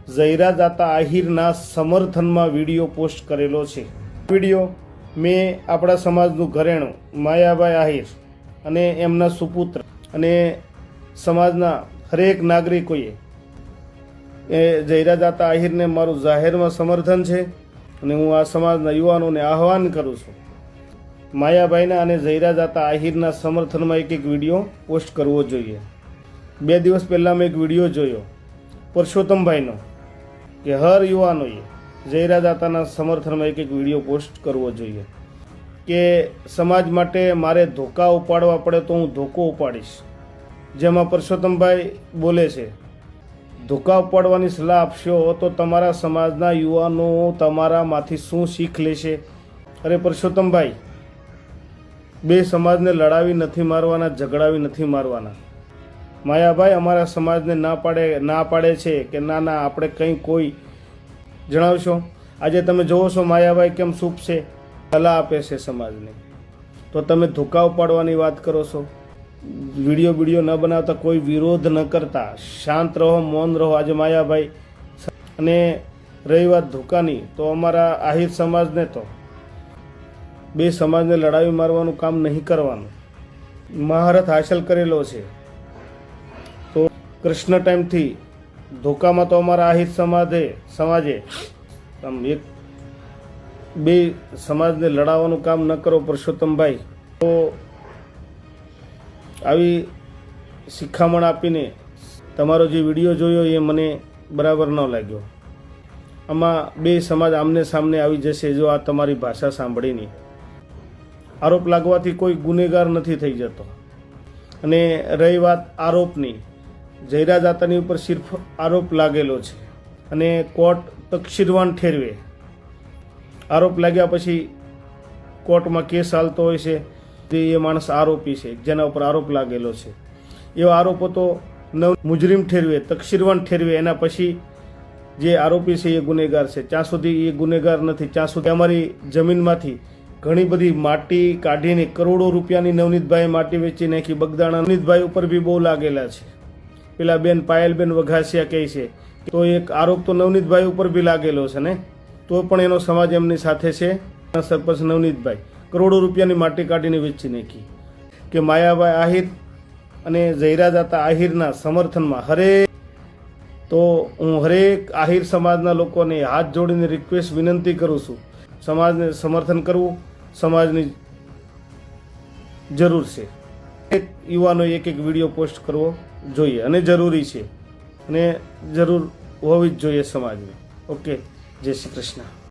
ઝૈરા જાતા આહિરના સમર્થનમાં video post કરેલો છે। વિડીયો મેં આપણા સમાજનું ઘરેણું માયાભાઈ આહિર અને એમના સુપુત્ર અને સમાજના હરેક નાગરિકોએ એ ઝૈરા જાતા આહિરને મારું જાહેરમાં સમર્થન છે અને હું આ સમાજના યુવાનોને આહવાન કરું છું, માયાભાઈના અને ઝૈરા જાતા આહિરના સમર્થનમાં એક વિડીયો પોસ્ટ કરવો જોઈએ। 2 દિવસ પહેલાં મેં એક વિડીયો જોયો પરસોત્તમભાઈનો કે હર યુવાનોએ ઝૈરા જાતાના સમર્થનમાં એક વિડીયો પોસ્ટ કરવો જોઈએ કે સમાજ માટે મારે ધોકા ઉપાડવા પડે તો હું ધોકો ઉપાડીશ। જેમાં પરસોત્તમભાઈ બોલે છે, ધોકા ઉપાડવાની સલાહ આપશો તો તમારા સમાજના યુવાનો તમારામાંથી શું શીખ લેશે? અરે પરસોત્તમભાઈ, 2 સમાજને લડાવી નથી મારવાના, ઝઘડાવી નથી મારવાના। માયાભાઈ અમારા સમાજને ના પાડે છે કે ના આપણે કંઈ કોઈ જણાવશો? આજે તમે જોવો છો માયાભાઈ કેમ ચૂપ છે, સલાહ આપે છે સમાજને, તો તમે ધોકા ઉપાડવાની વાત કરો છો। વિડીયો ન બનાવતા, કોઈ વિરોધ ન કરતા, શાંત રહો, મૌન રહો। આજે માયાભાઈ અને રહી વાત ધોકાની, તો અમારા આહિર સમાજને તો 2 સમાજને લડાવી મારવાનું કામ નહીં કરવાનું, મહારથ હાંસલ કરેલો છે। તો કૃષ્ણ ટાઈમથી ધોકામાં તો અમારા આહિર સમાજે એક 2 સમાજને લડાવવાનું કામ ન કરો પરસોત્તમભાઈ। તો આવી શિખામણ આપીને તમારો જે વિડીયો જોયો એ મને બરાબર ન લાગ્યો। આમાં 2 સમાજ આમને સામને આવી જશે જો આ તમારી ભાષા સાંભળીને। આરોપ લાગવાથી કોઈ ગુનેગાર નથી થઈ જતો। અને રહી વાત આરોપની, ઝૈરા જાતાની ઉપર સિર્ફ આરોપ લાગેલો છે અને કોર્ટ તકસીરવાન ઠેરવે। આરોપ લાગ્યા પછી કોર્ટમાં કેસ ચાલતો હોય છે, એ માણસ આરોપી છે, જેના ઉપર આરોપ લાગેલો છે, એવા આરોપો તો મુજરીમ ઠેરવે, તકસીરવાન ઠેરવે, એના પછી જે આરોપી છે એ ગુનેગાર છે। ત્યાં સુધી એ ગુનેગાર નથી, ત્યાં સુધી અમારી જમીનમાંથી ઘણી બધી માટી કાઢીને કરોડો રૂપિયાની નવનીતભાઈ માટી વેચી નાખી। બગદાણા નવનીતભાઈ ઉપર બી બહુ લાગેલા છે। પેલા બેન પાયલબેન વઘાસિયા કહે છે, તો એક આરોપ તો નવનીતભાઈ ઉપર બી લાગેલો છે ને, તો પણ એનો સમાજ એમની સાથે છે। સરપંચ નવનીતભાઈ કરોડો રૂપિયાની માટી કાઢીને વેચી નાખી। કે માયાભાઈ આહિર અને ઝૈરા જાતા આહિરના સમર્થનમાં હું હરેક આહિર સમાજના લોકોને હાથ જોડીને રિક્વેસ્ટ વિનંતી કરું છું, સમાજને સમર્થન કરવું સમાજની જરૂર છે। એક યુવાનોએ એક વિડીયો પોસ્ટ કરવો જોઈએ અને જરૂરી છે અને જરૂર હોવી જ જોઈએ સમાજની। ઓકે, જય શ્રી કૃષ્ણ।